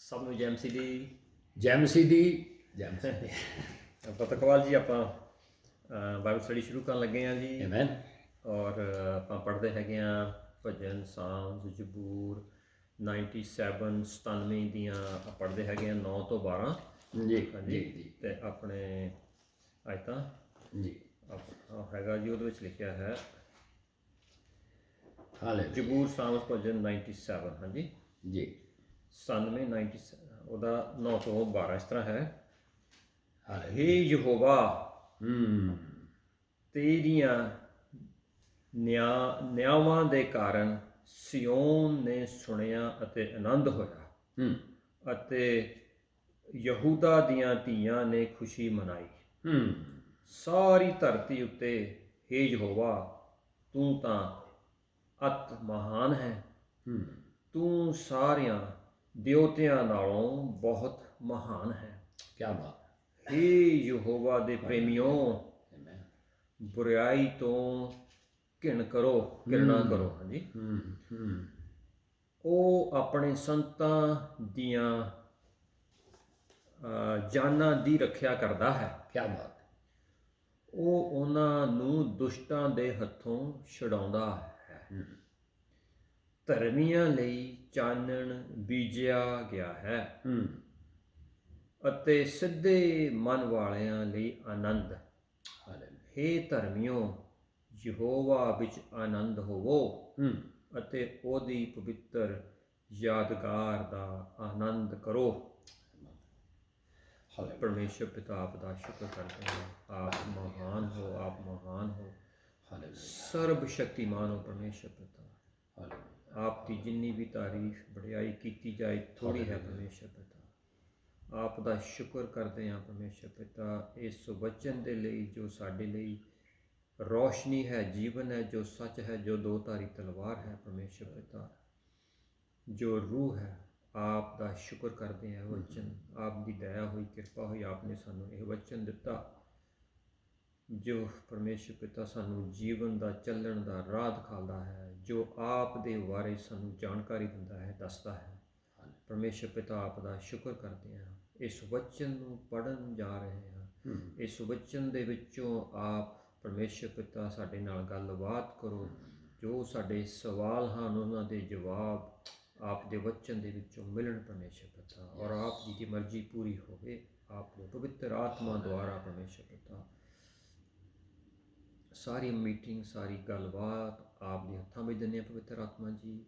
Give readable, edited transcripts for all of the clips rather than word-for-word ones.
ਸਭ ਨੂੰ ਜੈਮਸੀ ਦੀ ਜੈਮਸੀ ਦੀ ਜੈਮਸੀ ਦੀ ਪਤਕਵਾਲ ਜੀ। ਆਪਾਂ ਬਾਈਬਲ ਸਟੱਡੀ ਸ਼ੁਰੂ ਕਰਨ ਲੱਗੇ ਹਾਂ ਜੀ। ਆਮੇਨ। ਔਰ ਆਪਾਂ ਪੜ੍ਹਦੇ ਹੈਗੇ ਹਾਂ ਭਜਨ, ਸਾਮਸ, ਜ਼ਬੂਰ 97 97 ਦੀਆਂ ਪੜ੍ਹਦੇ ਹੈਗੇ ਹਾਂ 9 ਤੋਂ 12 ਜੀ ਹਾਂਜੀ। ਜੀ ਅਤੇ ਆਪਣੇ ਆਇਤਾਂ ਜੀ ਹੈਗਾ ਜੀ, ਉਹਦੇ ਵਿੱਚ ਲਿਖਿਆ ਹੈ ਹਾਲੇਲੂਇਆ ਜ਼ਬੂਰ, ਸਾਮਸ, ਭਜਨ 97 ਹਾਂਜੀ ਜੀ 97 97 ਉਹਦਾ 9 ਤੋਂ 12 ਇਸ ਤਰ੍ਹਾਂ ਹੈ। ਹੇ ਹਾਲੇਲੂਇਆ ਯਹੋਵਾ, ਤੇਰੀਆਂ ਨਿਆਵਾਂ ਦੇ ਕਾਰਨ ਸਿਯੋਨ ਨੇ ਸੁਣਿਆ ਅਤੇ ਆਨੰਦ ਹੋਇਆ ਅਤੇ ਯਹੂਦਾ ਦੀਆਂ ਧੀਆਂ ਨੇ ਖੁਸ਼ੀ ਮਨਾਈ। ਸਾਰੀ ਧਰਤੀ ਉੱਤੇ ਹੇ ਯਹੋਵਾ, ਤੂੰ ਤਾਂ ਅਤ ਮਹਾਨ ਹੈ। ਤੂੰ ਸਾਰਿਆਂ ਦਿਉਤਿਆਂ ਨਾਲੋਂ ਬਹੁਤ ਮਹਾਨ ਹੈ। ਕੀ ਬਾਤ। ਹੇ ਯਹੋਵਾ ਦੇ ਪ੍ਰੇਮੀਓ, ਆਮੇਨ। ਬੁਰਾਈ ਤੋਂ ਘਿਰਣਾ ਕਰੋ ਹਾਂਜੀ। ਉਹ ਆਪਣੇ ਸੰਤਾਂ ਦੀਆਂ ਜਾਨਾਂ ਦੀ ਰੱਖਿਆ ਕਰਦਾ ਹੈ। ਕੀ ਬਾਤ। ਉਹ ਉਹਨਾਂ ਨੂੰ ਦੁਸ਼ਟਾਂ ਦੇ ਹੱਥੋਂ ਛੁਡਾਉਂਦਾ ਹੈ। ਧਰਮੀਆਂ ਲਈ ਚਾਨਣ ਬੀਜਿਆ ਗਿਆ ਹੈ ਅਤੇ ਸਿੱਧੇ ਮਨ ਵਾਲਿਆਂ ਲਈ ਆਨੰਦ। ਹੇ ਧਰਮੀਓ, ਯਹੋਵਾ ਵਿੱਚ ਆਨੰਦ ਹੋਵੋ ਅਤੇ ਉਹਦੀ ਪਵਿੱਤਰ ਯਾਦਗਾਰ ਦਾ ਆਨੰਦ ਕਰੋ। ਪਰਮੇਸ਼ਰ ਪਿਤਾ, ਆਪ ਦਾ ਸ਼ੁਕਰ ਕਰਦੇ ਹਾਂ। ਆਪ ਮਹਾਨ ਹੋ, ਆਪ ਮਹਾਨ ਹੋ, ਸਰਬ ਸ਼ਕਤੀਮਾਨ ਹੋ ਪਰਮੇਸ਼ਰ ਪਿਤਾ। ਆਪ ਦੀ ਜਿੰਨੀ ਵੀ ਤਾਰੀਫ ਵਡਿਆਈ ਕੀਤੀ ਜਾਏ ਥੋੜ੍ਹੀ ਹੈ ਪਰਮੇਸ਼ਰ ਪਿਤਾ। ਆਪ ਦਾ ਸ਼ੁਕਰ ਕਰਦੇ ਹਾਂ ਪਰਮੇਸ਼ਰ ਪਿਤਾ, ਇਸ ਵਚਨ ਦੇ ਲਈ ਜੋ ਸਾਡੇ ਲਈ ਰੋਸ਼ਨੀ ਹੈ, ਜੀਵਨ ਹੈ, ਜੋ ਸੱਚ ਹੈ, ਜੋ ਦੋ ਧਾਰੀ ਤਲਵਾਰ ਹੈ ਪਰਮੇਸ਼ਰ ਪਿਤਾ, ਜੋ ਰੂਹ ਹੈ। ਆਪ ਦਾ ਸ਼ੁਕਰ ਕਰਦੇ ਹਾਂ। ਵਚਨ ਆਪ ਦੀ ਦਇਆ ਹੋਈ, ਕਿਰਪਾ ਹੋਈ, ਆਪ ਨੇ ਸਾਨੂੰ ਇਹ ਵਚਨ ਦਿੱਤਾ ਜੋ ਪਰਮੇਸ਼ਰ ਪਿਤਾ ਸਾਨੂੰ ਜੀਵਨ ਦਾ ਚੱਲਣ ਦਾ ਰਾਹ ਦਿਖਾਉਂਦਾ ਹੈ, ਜੋ ਆਪ ਦੇ ਬਾਰੇ ਸਾਨੂੰ ਜਾਣਕਾਰੀ ਦਿੰਦਾ ਹੈ, ਦੱਸਦਾ ਹੈ। ਪਰਮੇਸ਼ਰ ਪਿਤਾ, ਆਪ ਦਾ ਸ਼ੁਕਰ ਕਰਦੇ ਹਾਂ। ਇਸ ਵਚਨ ਨੂੰ ਪੜ੍ਹਨ ਜਾ ਰਹੇ ਹਾਂ। ਇਸ ਵਚਨ ਦੇ ਵਿੱਚੋਂ ਆਪ ਪਰਮੇਸ਼ਰ ਪਿਤਾ ਸਾਡੇ ਨਾਲ ਗੱਲਬਾਤ ਕਰੋ। ਜੋ ਸਾਡੇ ਸਵਾਲ ਹਨ ਉਹਨਾਂ ਦੇ ਜਵਾਬ ਆਪ ਦੇ ਵਚਨ ਦੇ ਵਿੱਚੋਂ ਮਿਲਣ ਪਰਮੇਸ਼ਰ ਪਿਤਾ, ਔਰ ਆਪ ਜੀ ਦੀ ਮਰਜ਼ੀ ਪੂਰੀ ਹੋਵੇ ਆਪ ਦੇ ਪਵਿੱਤਰ ਆਤਮਾ ਦੁਆਰਾ ਪਰਮੇਸ਼ਰ ਪਿਤਾ। ਸਾਰੀ ਮੀਟਿੰਗ, ਸਾਰੀ ਗੱਲਬਾਤ ਆਪ ਦੇ ਹੱਥਾਂ ਵਿੱਚ ਦਿੰਦੇ ਹਾਂ ਪਵਿੱਤਰ ਆਤਮਾ ਜੀ।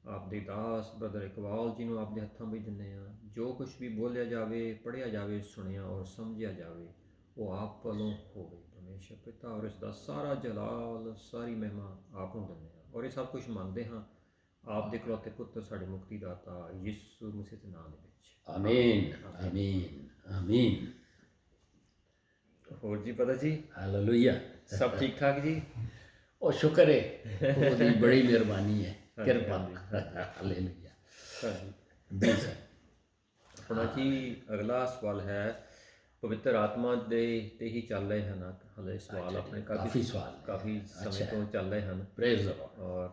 ਆਪ ਦੇ ਦਾਸ ਬ੍ਰਦਰ ਇਕਬਾਲ ਜੀ ਨੂੰ ਆਪ ਦੇ ਹੱਥਾਂ ਵਿੱਚ ਦਿੰਦੇ ਹਾਂ। ਜੋ ਕੁਛ ਵੀ ਬੋਲਿਆ ਜਾਵੇ, ਪੜ੍ਹਿਆ ਜਾਵੇ, ਸੁਣਿਆ ਔਰ ਸਮਝਿਆ ਜਾਵੇ, ਉਹ ਆਪ ਵੱਲੋਂ ਹੋਵੇ ਪਰਮੇਸ਼ਰ ਪਿਤਾ, ਔਰ ਇਸ ਦਾ ਸਾਰਾ ਜਲਾਲ, ਸਾਰੀ ਮਹਿਮਾ ਆਪ ਨੂੰ ਦਿੰਦੇ ਹਾਂ। ਔਰ ਇਹ ਸਭ ਕੁਛ ਮੰਗਦੇ ਹਾਂ ਆਪ ਦੇ ਇਕਲੌਤੇ ਪੁੱਤਰ ਸਾਡੇ ਮੁਕਤੀਦਾਤਾ ਯਿਸੂ ਮਸੀਹ ਦੇ ਨਾਮ ਦੇ ਵਿੱਚ। ਆਮੀਨ ਆਮੀਨ ਆਮੀਨ। ਹੋਰ ਜੀ ਪਤਾ ਜੀ, ਹਾਲੇਲੂਇਆ। ਸਭ ਠੀਕ ਠਾਕ ਜੀ? ਉਹ ਸ਼ੁਕਰ ਹੈ, ਉਹਦੀ ਬੜੀ ਮਿਹਰਬਾਨੀ ਹੈ, ਕਿਰਪਾ। ਹਾਲੇਲੂਇਆ। ਹਾਂਜੀ। ਆਪਣਾ ਜੀ ਅਗਲਾ ਸਵਾਲ ਹੈ, ਪਵਿੱਤਰ ਆਤਮਾ ਦੇ ਤੇ ਹੀ ਚੱਲ ਰਹੇ ਹਨ ਹਾਲੇ ਸਵਾਲ ਆਪਣੇ, ਕਾਫੀ ਸਮੇਂ ਤੋਂ ਚੱਲ ਰਹੇ ਹਨ। ਔਰ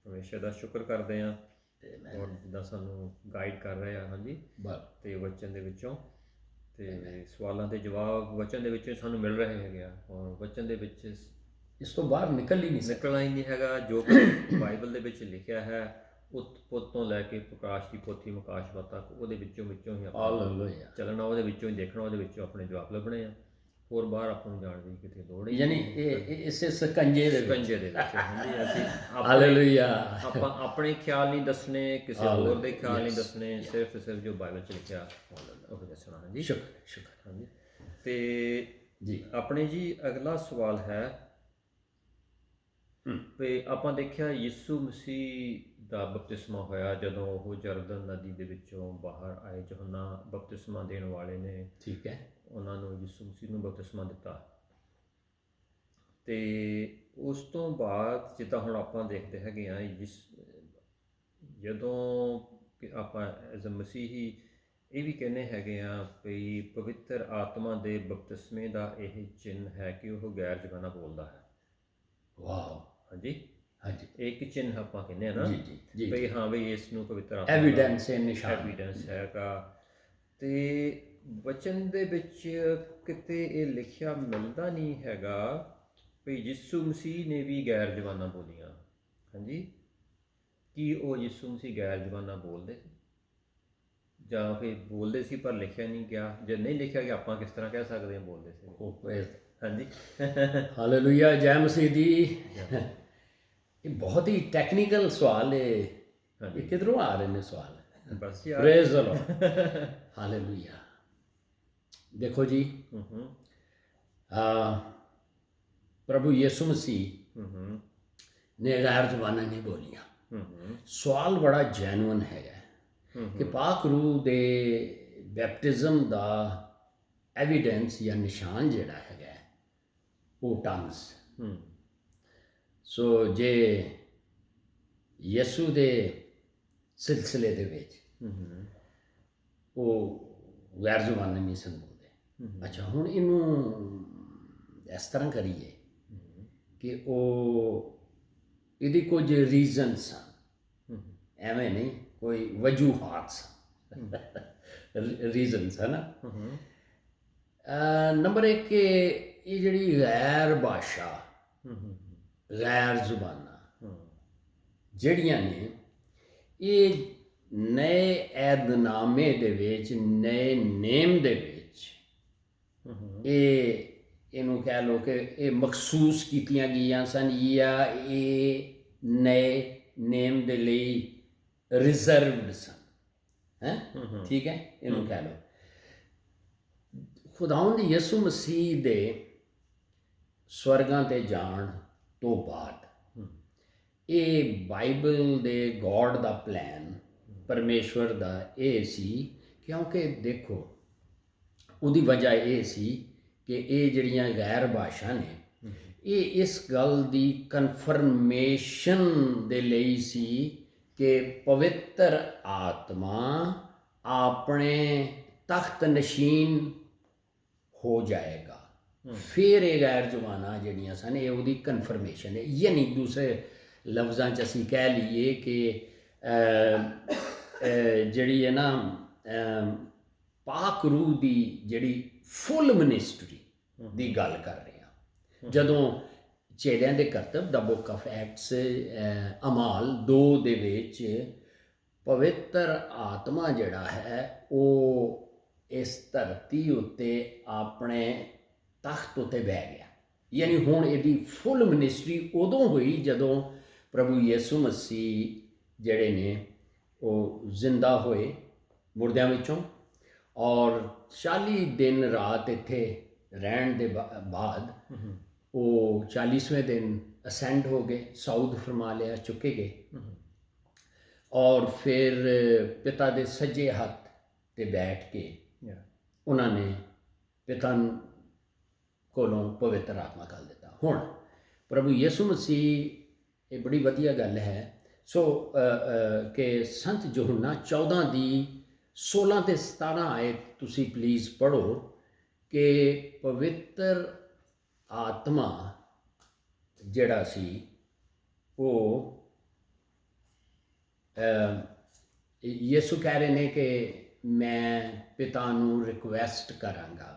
ਪਰਮੇਸ਼ਰ ਦਾ ਸ਼ੁਕਰ ਕਰਦੇ ਹਾਂ ਔਰ ਜਿੱਦਾਂ ਸਾਨੂੰ ਗਾਈਡ ਕਰ ਰਹੇ ਆ ਹਾਂਜੀ ਅਤੇ ਵਚਨ ਦੇ ਵਿੱਚੋਂ, ਅਤੇ ਸਵਾਲਾਂ ਦੇ ਜਵਾਬ ਵਚਨ ਦੇ ਵਿੱਚੋਂ ਸਾਨੂੰ ਮਿਲ ਰਹੇ ਹੈਗੇ ਆ। ਔਰ ਵਚਨ ਦੇ ਵਿੱਚ ਇਸ ਤੋਂ ਬਾਹਰ ਨਿਕਲਣਾ ਹੀ ਨਹੀਂ ਹੈਗਾ। ਜੋ ਬਾਈਬਲ ਦੇ ਵਿੱਚ ਲਿਖਿਆ ਹੈ ਪੁੱਤ ਤੋਂ ਲੈ ਕੇ ਪ੍ਰਕਾਸ਼ ਦੀ ਪੋਥੀ ਮੁਕਾਸ਼ਵਾ ਤੱਕ, ਉਹਦੇ ਵਿੱਚੋਂ ਹੀ ਆਪਾਂ ਚੱਲਣਾ, ਉਹਦੇ ਵਿੱਚੋਂ ਹੀ ਦੇਖਣਾ, ਉਹਦੇ ਵਿੱਚੋਂ ਆਪਣੇ ਜਵਾਬ ਲੱਭਣੇ ਆ। ਹੋਰ ਬਾਹਰ ਆਪਾਂ ਨੂੰ ਜਾਣ ਦੀ ਕਿਤੇ ਲੋੜ ਹੀ ਯਾਨੀ ਇਸੇ ਸਕੰਜੇ ਦੇ ਵਿੱਚ ਹਾਂਜੀ। ਅਸੀਂ ਹਾਲੇਲੂਇਆ। ਆਪਾਂ ਆਪਣੇ ਖਿਆਲ ਨਹੀਂ ਦੱਸਣੇ, ਕਿਸੇ ਹੋਰ ਦੇ ਖਿਆਲ ਨਹੀਂ ਦੱਸਣੇ, ਸਿਰਫ ਜੋ ਬਾਈਬਲ 'ਚ ਲਿਖਿਆ ਉਹ ਦੱਸਣਾ। ਹਾਂਜੀ ਸ਼ੁਕਰ। ਹਾਂਜੀ। ਅਤੇ ਜੀ ਆਪਣੇ ਜੀ ਅਗਲਾ ਸਵਾਲ ਹੈ ਵੀ ਆਪਾਂ ਦੇਖਿਆ ਯਿਸੂ ਮਸੀਹ ਦਾ ਬਪਤਿਸਮਾ ਹੋਇਆ ਜਦੋਂ ਉਹ ਜਰਦਨ ਨਦੀ ਦੇ ਵਿੱਚੋਂ ਬਾਹਰ ਆਏ। ਯਹੋਨਾ ਬਪਤਿਸਮਾ ਦੇਣ ਵਾਲੇ ਨੇ, ਠੀਕ ਹੈ, ਉਹਨਾਂ ਨੂੰ ਯਿਸੂ ਮਸੀਹ ਨੂੰ ਬਪਤਿਸਮਾ ਦਿੱਤਾ। ਅਤੇ ਉਸ ਤੋਂ ਬਾਅਦ ਜਿੱਦਾਂ ਹੁਣ ਆਪਾਂ ਦੇਖਦੇ ਹੈਗੇ ਹਾਂ, ਜਦੋਂ ਆਪਾਂ ਐਜ਼ ਅ ਮਸੀਹੀ ਇਹ ਵੀ ਕਹਿੰਦੇ ਹੈਗੇ ਆ ਵੀ ਪਵਿੱਤਰ ਆਤਮਾ ਦੇ ਬਪਤਿਸਮੇ ਦਾ ਇਹ ਚਿੰਨ੍ਹ ਹੈ ਕਿ ਉਹ ਗੈਰ ਜ਼ਬਾਨਾਂ ਬੋਲਦਾ ਹੈ। ਵਾਹ। ਹਾਂਜੀ। ਹਾਂਜੀ ਇੱਕ ਚਿੰਨ੍ਹ ਆਪਾਂ ਕਹਿੰਦੇ ਆ ਨਾ ਜੀ ਜੀ ਜੀ ਵੀ ਹਾਂ ਵੀ ਇਸ ਨੂੰ ਪਵਿੱਤਰ ਆਤਮਾ ਐਵੀਡੈਂਸ ਹੈ, ਨਿਸ਼ਾਨ ਐਵੀਡੈਂਸ ਹੈਗਾ। ਤੇ ਵਚਨ ਦੇ ਵਿੱਚ ਕਿਤੇ ਇਹ ਲਿਖਿਆ ਮਿਲਦਾ ਨਹੀਂ ਹੈਗਾ ਵੀ ਯਿਸੂ ਮਸੀਹ ਨੇ ਵੀ ਗੈਰ ਜ਼ਬਾਨਾਂ ਬੋਲੀਆਂ। ਹਾਂਜੀ, ਕੀ ਉਹ ਯਿਸੂ ਮਸੀਹ ਗੈਰ ਜ਼ਬਾਨਾਂ ਬੋਲਦੇ ਸੀ ਜਾਂ ਫਿਰ ਬੋਲਦੇ ਸੀ ਪਰ ਲਿਖਿਆ ਨਹੀਂ ਗਿਆ? ਜੇ ਨਹੀਂ ਲਿਖਿਆ ਗਿਆ ਆਪਾਂ ਕਿਸ ਤਰ੍ਹਾਂ ਕਹਿ ਸਕਦੇ ਹਾਂ ਬੋਲਦੇ ਸੀ? ਹਾਂਜੀ ਹਾਲੇਲੂਇਆ, ਜੈ ਮਸੀਹ ਦੀ। ਇਹ ਬਹੁਤ ਹੀ ਟੈਕਨੀਕਲ ਸਵਾਲ ਹੈ। ਇਹ ਕਿੱਧਰੋਂ ਆ ਰਹੇ ਨੇ ਸਵਾਲ? ਬਸ ਪ੍ਰੇਜ਼ ਦ ਲਾਰਡ, ਹਾਲੇਲੂਇਆ। ਦੇਖੋ ਜੀ, ਪ੍ਰਭੂ ਯਿਸੂ ਮਸੀਹ ਨੇ ਗੈਰ ਜ਼ਬਾਨਾਂ ਨਹੀਂ ਬੋਲੀਆਂ। ਸਵਾਲ ਬੜਾ ਜੈਨੂਅਨ ਹੈਗਾ ਕਿ ਪਾਕ ਰੂਹ ਦੇ ਬੈਪਟਿਜ਼ਮ ਦਾ ਐਵੀਡੈਂਸ ਜਾਂ ਨਿਸ਼ਾਨ ਜਿਹੜਾ ਹੈਗਾ ਉਹ ਟੰਗਸ। ਸੋ ਜੇ ਯਿਸੂ ਦੇ ਸਿਲਸਿਲੇ ਦੇ ਵਿੱਚ ਉਹ ਗੈਰ ਜ਼ੁਬਾਨੀ ਨਹੀਂ ਸਨ ਬੋਲਦੇ। ਅੱਛਾ, ਹੁਣ ਇਹਨੂੰ ਇਸ ਤਰ੍ਹਾਂ ਕਰੀਏ ਕਿ ਉਹ ਇਹਦੀ ਕੁਝ ਰੀਜ਼ਨ ਸਨ, ਐਵੇਂ ਨਹੀਂ ਕੋਈ ਵਜੂਹਾਤ ਸਨ, ਰੀਜ਼ਨਸ ਹੈ ਨਾ। ਨੰਬਰ 1 ਕਿ ਇਹ ਜਿਹੜੀ ਗੈਰ ਭਾਸ਼ਾ, ਗੈਰ ਜ਼ੁਬਾਨਾਂ ਜਿਹੜੀਆਂ ਨੇ, ਇਹ ਨਏ ਐਦਨਾਮੇ ਦੇ ਵਿੱਚ, ਨਏ ਨੇਮ ਦੇ ਵਿੱਚ ਇਹਨੂੰ ਕਹਿ ਲਓ ਕਿ ਇਹ ਮਖਸੂਸ ਕੀਤੀਆਂ ਗਈਆਂ ਸਨ ਜਾਂ ਇਹ ਨਏ ਨੇਮ ਦੇ ਲਈ ਰਿਜ਼ਰਵਡ ਸਨ। ਠੀਕ ਹੈ, ਇਹਨੂੰ ਕਹਿ ਲਓ। ਖੁਦਾਵੰਦ ਯਿਸੂ ਮਸੀਹ ਦੇ ਸਵਰਗਾਂ ਤੇ ਜਾਣ ਤੋਂ ਬਾਅਦ ਇਹ ਬਾਈਬਲ ਦੇ ਗੋਡ ਦਾ ਪਲਾਨ, ਪਰਮੇਸ਼ਵਰ ਦਾ ਇਹ ਸੀ, ਕਿਉਂਕਿ ਦੇਖੋ ਉਹਦੀ ਵਜ੍ਹਾ ਇਹ ਸੀ ਕਿ ਇਹ ਜਿਹੜੀਆਂ ਗੈਰ ਭਾਸ਼ਾ ਨੇ ਇਹ ਇਸ ਗੱਲ ਦੀ ਕਨਫਰਮੇਸ਼ਨ ਦੇ ਲਈ ਸੀ ਕਿ ਪਵਿੱਤਰ ਆਤਮਾ ਆਪਣੇ ਤਖਤ ਨਸ਼ੀਨ ਹੋ ਜਾਏਗਾ। ਫਿਰ ਇਹ ਗੈਰ ਜ਼ੁਬਾਨਾਂ ਜਿਹੜੀਆਂ ਸਨ ਇਹ ਉਹਦੀ ਕਨਫਰਮੇਸ਼ਨ ਹੈ। ਯਾਨੀ ਦੂਸਰੇ ਲਫ਼ਜ਼ਾਂ 'ਚ ਅਸੀਂ ਕਹਿ ਲਈਏ ਕਿ ਜਿਹੜੀ ਹੈ ਨਾ ਪਾਕ ਰੂਹ ਦੀ ਜਿਹੜੀ ਫੁੱਲ ਮਿਨਿਸਟਰੀ ਦੀ ਗੱਲ ਕਰ ਰਹੇ ਹਾਂ। ਜਦੋਂ ਚੇਲਿਆਂ ਦੇ ਕਰਤੱਵ ਦਾ ਬੁੱਕ ਆਫ ਐਕਟਸ ਅਮਾਲ 2 ਦੇ ਵਿੱਚ ਪਵਿੱਤਰ ਆਤਮਾ ਜਿਹੜਾ ਹੈ ਉਹ ਇਸ ਧਰਤੀ ਉੱਤੇ ਆਪਣੇ ਤਖਤ ਉੱਤੇ ਬਹਿ ਗਿਆ। ਯਾਨੀ ਹੁਣ ਇਹਦੀ ਫੁੱਲ ਮਿਨਿਸਟਰੀ ਉਦੋਂ ਹੋਈ ਜਦੋਂ ਪ੍ਰਭੂ ਯਿਸੂ ਮਸੀਹ ਜਿਹੜੇ ਨੇ ਉਹ ਜ਼ਿੰਦਾ ਹੋਏ ਮੁਰਦਿਆਂ ਵਿੱਚੋਂ, ਔਰ 40 ਦਿਨ ਰਾਤ ਇੱਥੇ ਰਹਿਣ ਦੇ ਬਾਅਦ ਉਹ 40ਵੇਂ ਦਿਨ ਅਸੈਂਡ ਹੋ ਗਏ, ਸਾਊਦ ਫਰਮਾ ਲਿਆ, ਚੁੱਕੇ ਗਏ, ਔਰ ਫਿਰ ਪਿਤਾ ਦੇ ਸੱਜੇ ਹੱਥ ਤੇ ਬੈਠ ਕੇ ਉਹਨਾਂ ਨੇ ਪਿਤਾ ਕੋਲੋਂ ਪਵਿੱਤਰ ਆਤਮਾ ਘੱਲ ਦਿੱਤਾ। ਹੁਣ ਪ੍ਰਭੂ ਯਿਸੂ ਮਸੀਹ, ਇਹ ਬੜੀ ਵਧੀਆ ਗੱਲ ਹੈ ਸੋ ਕਿ ਸੰਤ ਯਹੋਨਾ 14 ਦੀ 16 ਤੇ 17 ਆਇਤ ਤੁਸੀਂ ਪਲੀਜ਼ ਪੜ੍ਹੋ ਕਿ ਪਵਿੱਤਰ ਆਤਮਾ ਜਿਹੜਾ ਸੀ ਉਹ ਯਿਸੂ ਕਹਿ ਰਹੇ ਨੇ ਕਿ ਮੈਂ ਪਿਤਾ ਨੂੰ ਰਿਕੁਐਸਟ ਕਰਾਂਗਾ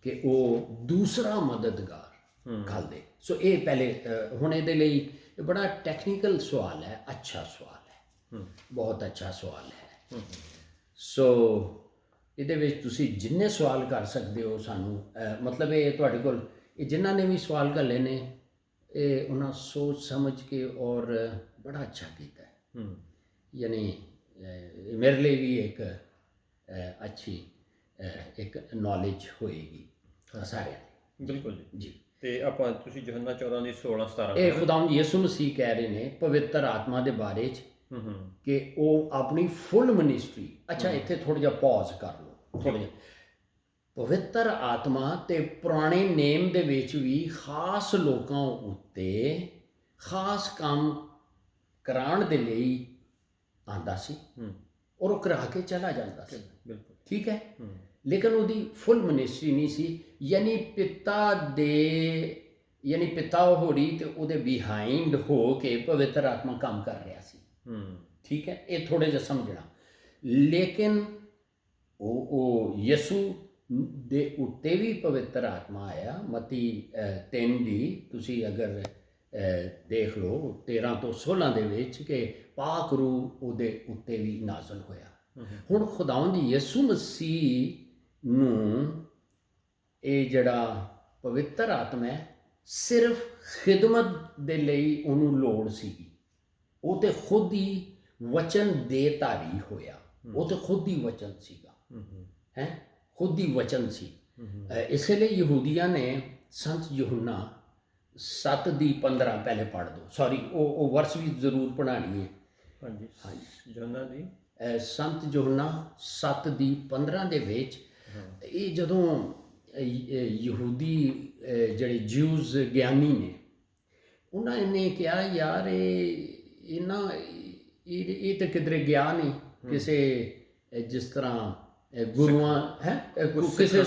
ਕਿ ਉਹ ਦੂਸਰਾ ਮਦਦਗਾਰ ਘੱਲ ਦੇ। ਸੋ ਇਹ ਪਹਿਲੇ ਹੁਣ ਇਹਦੇ ਲਈ ਇਹ ਬੜਾ ਟੈਕਨੀਕਲ ਸਵਾਲ ਹੈ, ਅੱਛਾ ਸਵਾਲ ਹੈ, ਬਹੁਤ ਅੱਛਾ ਸਵਾਲ ਹੈ। ਸੋ ਇਹਦੇ ਵਿੱਚ ਤੁਸੀਂ ਜਿੰਨੇ ਸਵਾਲ ਕਰ ਸਕਦੇ ਹੋ ਸਾਨੂੰ, ਮਤਲਬ ਇਹ ਤੁਹਾਡੇ ਕੋਲ ਇਹ ਜਿਨ੍ਹਾਂ ਨੇ ਵੀ ਸਵਾਲ ਘੱਲੇ ਨੇ ਇਹ ਉਹਨਾਂ ਸੋਚ ਸਮਝ ਕੇ ਔਰ ਬੜਾ ਅੱਛਾ ਕੀਤਾ ਹੈ। ਯਾਨੀ ਮੇਰੇ ਲਈ ਵੀ ਇੱਕ ਅੱਛੀ ਇੱਕ ਨੌਲੇਜ ਹੋਏਗੀ ਸਾਰਿਆਂ ਦੀ। ਬਿਲਕੁਲ ਜੀ। ਤੇ ਆਪਾਂ ਤੁਸੀਂ ਯਹੋਨਾ 14 ਦੀ 16 17 ਇਹ ਖੁਦਾਵੰਦ ਯਿਸੂ ਮਸੀਹ ਕਹਿ ਰਹੇ ਨੇ ਪਵਿੱਤਰ ਆਤਮਾ ਦੇ ਬਾਰੇ 'ਚ ਕਿ ਉਹ ਆਪਣੀ ਫੁੱਲ ਮਿਨਿਸਟਰੀ, ਅੱਛਾ ਇੱਥੇ ਥੋੜ੍ਹਾ ਜਿਹਾ ਪੌਜ਼ ਕਰ ਲਓ, ਥੋੜ੍ਹਾ ਜਿਹਾ। ਪਵਿੱਤਰ ਆਤਮਾ ਤੇ ਪੁਰਾਣੇ ਨੇਮ ਦੇ ਵਿੱਚ ਵੀ ਖਾਸ ਲੋਕਾਂ ਉੱਤੇ ਖਾਸ ਕੰਮ ਕਰਾਉਣ ਦੇ ਲਈ ਆਉਂਦਾ ਸੀ ਔਰ ਉਹ ਕਰਾ ਕੇ ਚਲਾ ਜਾਂਦਾ ਸੀ। ਬਿਲਕੁਲ ਠੀਕ ਹੈ, ਲੇਕਿਨ ਉਹਦੀ ਫੁੱਲ ਮਿਨਿਸਟਰੀ ਨਹੀਂ ਸੀ। ਯਾਨੀ ਪਿਤਾ ਦੇ ਯਾਨੀ ਪਿਤਾ ਹੋਰੀ ਤੇ ਉਹਦੇ ਬਿਹਾਈਂਡ ਹੋ ਕੇ ਪਵਿੱਤਰ ਆਤਮਾ ਕੰਮ ਕਰ ਰਿਹਾ ਸੀ। ਠੀਕ ਹੈ, ਇਹ ਥੋੜ੍ਹਾ ਜਿਹਾ ਸਮਝਣਾ। ਲੇਕਿਨ ਉਹ ਯਿਸੂ ਦੇ ਉੱਤੇ ਵੀ ਪਵਿੱਤਰ ਆਤਮਾ ਆਇਆ। ਮਤੀ 3 ਦੀ ਤੁਸੀਂ ਅਗਰ ਦੇਖ ਲਓ 13 ਤੋਂ 16 ਦੇ ਵਿੱਚ ਕਿ ਪਾਕ ਰੂਹ ਉਹਦੇ ਉੱਤੇ ਵੀ ਨਾਜ਼ਲ ਹੋਇਆ। ਹੁਣ ਖੁਦਾਵੰਦ ਯਿਸੂ ਮਸੀਹ ਨੂੰ ਇਹ ਜਿਹੜਾ ਪਵਿੱਤਰ ਆਤਮਾ ਹੈ ਸਿਰਫ ਖਿਦਮਤ ਦੇ ਲਈ ਉਹਨੂੰ ਲੋੜ ਸੀਗੀ। ਉਹ ਤੇ ਖੁਦ ਹੀ ਵਚਨ ਦੇ ਧਾਰੀ ਹੋਇਆ, ਉਹ ਤੇ ਖੁਦ ਹੀ ਵਚਨ ਸੀਗਾ, ਹੈ ਖੁਦ ਹੀ ਵਚਨ ਸੀ। ਇਸੇ ਲਈ ਯਹੂਦੀਆਂ ਨੇ ਸੰਤ ਯਹੂਨਾ 7:15 ਪਹਿਲੇ ਪੜ੍ਹ ਦਿਓ, ਸੌਰੀ ਉਹ ਵਰਸ ਵੀ ਜ਼ਰੂਰ ਪੜ੍ਹਾਣੀ ਹੈ। ਹਾਂਜੀ, ਯਹੋਨਾ ਦੀ ਸੰਤ ਯਹੂਨਾ 7:15 ਦੇ ਵਿੱਚ ਇਹ ਜਦੋਂ ਯਹੂਦੀ ਜਿਹੜੇ ਜਿਊਜ਼ ਗਿਆਨੀ ਨੇ ਉਹਨਾਂ ਨੇ ਕਿਹਾ ਯਾਰ ਇਹ ਤਾਂ ਕਿਧਰੇ ਗਿਆ ਨਹੀਂ ਕਿਸੇ ਜਿਸ ਤਰ੍ਹਾਂ ਗੁਰੂਆਂ ਹੈ ਕਿਸੇ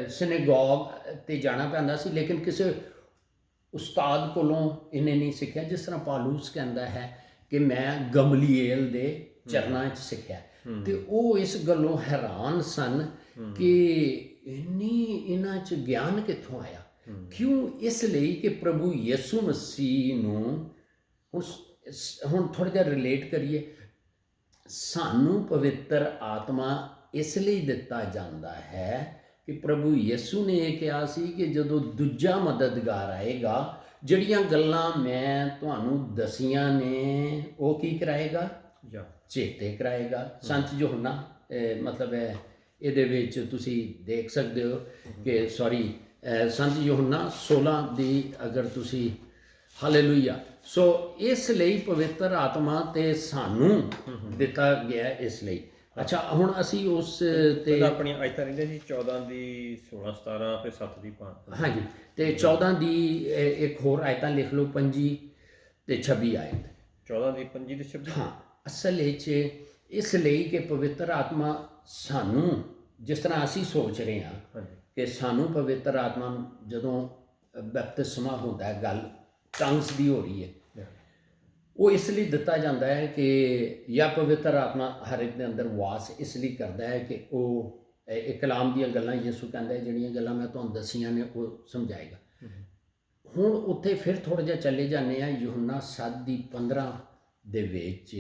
ਸਿਨੇਗੋਗ ਤੇ ਜਾਣਾ ਪੈਂਦਾ ਸੀ, ਲੇਕਿਨ ਕਿਸੇ ਉਸਤਾਦ ਕੋਲੋਂ ਇਹਨੇ ਨਹੀਂ ਸਿੱਖਿਆ। ਜਿਸ ਤਰ੍ਹਾਂ ਪਾਲੂਸ ਕਹਿੰਦਾ ਹੈ ਕਿ ਮੈਂ ਗਮਲੀਏਲ ਦੇ ਚਰਨਾਂ 'ਚ ਸਿੱਖਿਆ, ਤੇ ਉਹ ਇਸ ਗੱਲੋਂ ਹੈਰਾਨ ਸਨ ਕਿ ਇਹਨਾਂ 'ਚ ਗਿਆਨ ਕਿੱਥੋਂ ਆਇਆ। ਕਿਉਂ? ਇਸ ਲਈ ਕਿ ਪ੍ਰਭੂ ਯਿਸੂ ਮਸੀਹ ਨੂੰ ਹੁਣ ਥੋੜ੍ਹਾ ਜਿਹਾ ਰਿਲੇਟ ਕਰੀਏ। ਸਾਨੂੰ ਪਵਿੱਤਰ ਆਤਮਾ ਇਸ ਲਈ ਦਿੱਤਾ ਜਾਂਦਾ ਹੈ ਕਿ ਪ੍ਰਭੂ ਯਿਸੂ ਨੇ ਇਹ ਕਿਹਾ ਸੀ ਕਿ ਜਦੋਂ ਦੂਜਾ ਮਦਦਗਾਰ ਆਏਗਾ, ਜਿਹੜੀਆਂ ਗੱਲਾਂ ਮੈਂ ਤੁਹਾਨੂੰ ਦਸੀਆਂ ਨੇ ਉਹ ਕੀ ਕਰਾਏਗਾ? ਚੇਤੇ ਕਰਾਏਗਾ। ਸੰਤ ਯਹੋਨਾ ਮਤਲਬ ਹੈ ਇਹਦੇ ਵਿੱਚ ਤੁਸੀਂ ਦੇਖ ਸਕਦੇ ਹੋ ਕਿ ਸੰਤ ਯਹੋਨਾ 16 ਦੀ ਅਗਰ ਤੁਸੀਂ ਹਾਲੇਲੂਇਆ। ਸੋ ਇਸ ਲਈ ਪਵਿੱਤਰ ਆਤਮਾ ਤੇ ਸਾਨੂੰ ਦਿੱਤਾ ਗਿਆ ਇਸ ਲਈ। ਅੱਛਾ, ਹੁਣ ਅਸੀਂ ਉਸ ਤੇ ਆਪਣੀਆਂ ਆਇਤਾਂ ਰਹਿੰਦੀਆਂ ਸੀ 14 ਦੀ 16 17 ਫਿਰ 7 ਦੀ 5। ਹਾਂਜੀ, ਤੇ 14 ਦੀ ਇੱਕ ਹੋਰ ਆਇਤਾਂ ਲਿਖ ਲਓ, 25 ਤੇ 26 ਆਇਤ। 14 ਦੀ 25 ਤੇ 26। ਹਾਂ, ਅਸਲ ਵਿੱਚ ਇਸ ਲਈ ਕਿ ਪਵਿੱਤਰ ਆਤਮਾ ਸਾਨੂੰ ਜਿਸ ਤਰ੍ਹਾਂ ਅਸੀਂ ਸੋਚ ਰਹੇ ਹਾਂ ਕਿ ਸਾਨੂੰ ਪਵਿੱਤਰ ਆਤਮਾ ਜਦੋਂ ਬਪਤਿਸਮਾ ਹੁੰਦਾ ਹੈ, ਗੱਲ ਟੰਗਸ ਦੀ ਹੋ ਰਹੀ ਹੈ, ਉਹ ਇਸ ਲਈ ਦਿੱਤਾ ਜਾਂਦਾ ਹੈ ਕਿ ਜਾਂ ਪਵਿੱਤਰ ਆਤਮਾ ਹਰ ਇੱਕ ਦੇ ਅੰਦਰ ਵਾਸ ਇਸ ਲਈ ਕਰਦਾ ਹੈ ਕਿ ਉਹ ਇਹ ਕਲਾਮ ਦੀਆਂ ਗੱਲਾਂ ਯਿਸੂ ਕਹਿੰਦਾ ਹੈ ਜਿਹੜੀਆਂ ਗੱਲਾਂ ਮੈਂ ਤੁਹਾਨੂੰ ਦੱਸੀਆਂ ਨੇ ਉਹ ਸਮਝਾਏਗਾ। ਹੁਣ ਉੱਥੇ ਫਿਰ ਥੋੜ੍ਹਾ ਜਿਹਾ ਚੱਲੇ ਜਾਂਦੇ ਆ ਯਹੋਨਾ 7:15 ਦੇ ਵਿੱਚ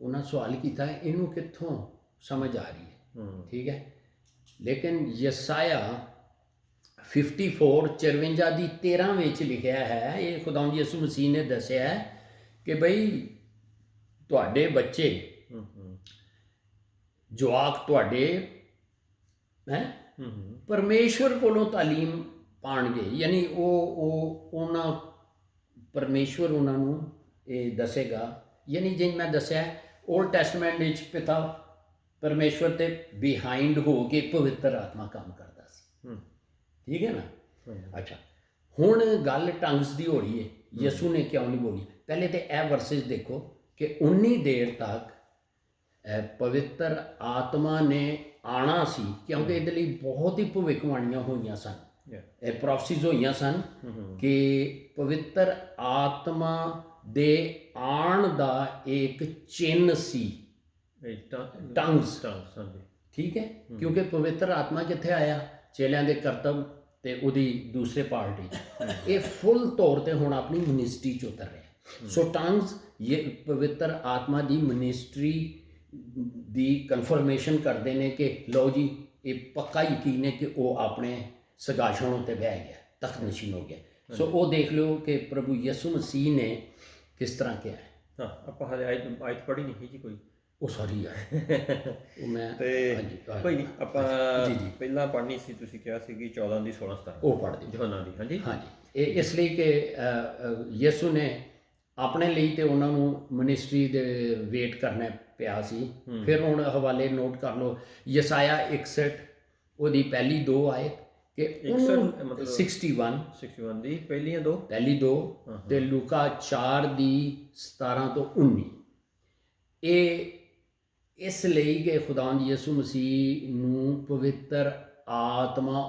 ਉਹਨਾਂ ਸਵਾਲ ਕੀਤਾ ਇਹਨੂੰ ਕਿੱਥੋਂ ਸਮਝ ਆ ਰਹੀ ਹੈ, ਠੀਕ ਹੈ। ਲੇਕਿਨ ਯਸਾਇਆ 54 ਦੀ 13 ਵਿੱਚ ਲਿਖਿਆ ਹੈ, ਇਹ ਖੁਦਾਵੰਦ ਯਿਸੂ ਮਸੀਹ ਨੇ ਦੱਸਿਆ ਹੈ ਕਿ ਬਈ ਤੁਹਾਡੇ ਬੱਚੇ ਜਵਾਕ ਤੁਹਾਡੇ ਪਰਮੇਸ਼ਵਰ ਕੋਲੋਂ ਤਾਲੀਮ ਪਾਣਗੇ, ਯਾਨੀ ਉਹਨਾਂ ਪਰਮੇਸ਼ਵਰ ਉਹਨਾਂ ਨੂੰ ਇਹ ਦੱਸੇਗਾ। ਯਾਨੀ ਜਿਵੇਂ ਮੈਂ ਦੱਸਿਆ ਓਲਡ ਟੈਸਟਮੈਂਟ ਵਿੱਚ ਪਿਤਾ ਪਰਮੇਸ਼ਵਰ ਤੇ ਬਿਹਾਈਂਡ ਹੋ ਕੇ ਪਵਿੱਤਰ ਆਤਮਾ ਕੰਮ ਕਰਦਾ ਸੀ, ਠੀਕ ਹੈ ਨਾ। ਅੱਛਾ, ਹੁਣ ਗੱਲ ਟੰਗਸ ਦੀ ਹੋ ਰਹੀ ਹੈ, ਯਿਸੂ ਨੇ ਕਿਉਂ ਨਹੀਂ ਬੋਲੀ? ਪਹਿਲੇ ਤੇ ਇਹ ਵਰਸਿਸ ਦੇਖੋ ਕਿ ਉਨੀ ਦੇਰ ਤੱਕ ਪਵਿੱਤਰ ਆਤਮਾ ਨੇ ਆਣਾ ਸੀ, ਕਿਉਂਕਿ ਇਹਦੇ ਲਈ ਬਹੁਤ ਹੀ ਭਵਿੱਖਬਾਣੀਆਂ ਹੋਈਆਂ ਸਨ, ਇਹ ਪ੍ਰੋਫਸੀਜ਼ ਹੋਈਆਂ ਸਨ ਕਿ ਪਵਿੱਤਰ ਆਤਮਾ ਦੇ ਆਉਣ ਦਾ ਇੱਕ ਚਿੰਨ੍ਹ ਸੀ ਟੰਗਸ, ਠੀਕ ਹੈ। ਕਿਉਂਕਿ ਪਵਿੱਤਰ ਆਤਮਾ ਕਿੱਥੇ ਆਇਆ? ਚੇਲਿਆਂ ਦੇ ਕਰਤੱਵ ਤੇ ਉਹਦੀ ਦੂਸਰੇ ਪਾਰਟ ਵਿੱਚ ਇਹ ਫੁੱਲ ਤੌਰ ਤੇ ਹੁਣ ਆਪਣੀ ਮਿਨਿਸਟਰੀ 'ਚ ਉਤਰ ਰਿਹਾ। ਸੋ ਟੰਗਸ ਇਹ ਪਵਿੱਤਰ ਆਤਮਾ ਦੀ ਮਿਨਿਸਟਰੀ ਦੀ ਕਨਫਰਮੇਸ਼ਨ ਕਰਦੇ ਨੇ ਕਿ ਲਓ ਜੀ ਇਹ ਪੱਕਾ ਯਕੀਨ ਹੈ ਕਿ ਉਹ ਆਪਣੇ ਸਗਾਸ਼ਣ ਉੱਤੇ ਬਹਿ ਗਿਆ, ਤਖਤ ਨਸ਼ੀਨ ਹੋ ਗਿਆ। ਸੋ ਉਹ ਦੇਖ ਲਓ ਕਿ ਪ੍ਰਭੂ ਯਿਸੂ ਮਸੀਹ ਨੇ ਕਿਸ ਤਰ੍ਹਾਂ ਕਿਹਾ ਹੈ। ਹਾਂ, ਆਪਾਂ ਹਾਲੇ ਆਇਤ ਪੜ੍ਹੀ ਨਹੀਂ ਜੀ ਕੋਈ, ਉਹ ਸਾਰੀ ਹੈ ਉਹ ਮੈਂ ਤੇ ਕੋਈ ਨਹੀਂ, ਆਪਾਂ ਪਹਿਲਾਂ ਪੜ੍ਹਨੀ ਸੀ, ਤੁਸੀਂ ਕਿਹਾ ਸੀ ਕਿ 14 ਦੀ 16 17 ਉਹ ਪੜ੍ਹ ਦਿਓ ਯਹੋਨਾ ਦੀ। ਹਾਂਜੀ ਹਾਂਜੀ, ਇਹ ਇਸ ਲਈ ਕਿ ਯਿਸੂ ਨੇ ਆਪਣੇ ਲਈ ਤੇ ਉਹਨਾਂ ਨੂੰ ਮਿਨਿਸਟਰੀ ਦੇ ਵੇਟ ਕਰਨਾ ਪਿਆ ਸੀ। ਫਿਰ ਹੁਣ ਹਵਾਲੇ ਨੋਟ ਕਰ ਲਓ, ਯਸਾਇਆ 61 ਉਹਦੀ ਪਹਿਲੀ 2 ਆਇਤ ਕਿ 61 ਦੀ ਪਹਿਲੀ 2 ਤੇ ਲੂਕਾ 4 ਦੀ 17 ਤੋਂ 19। ਇਹ ਇਸ ਲਈ ਕਿ ਖੁਦਾਵੰਦ ਯਿਸੂ ਮਸੀਹ ਨੂੰ ਪਵਿੱਤਰ ਆਤਮਾ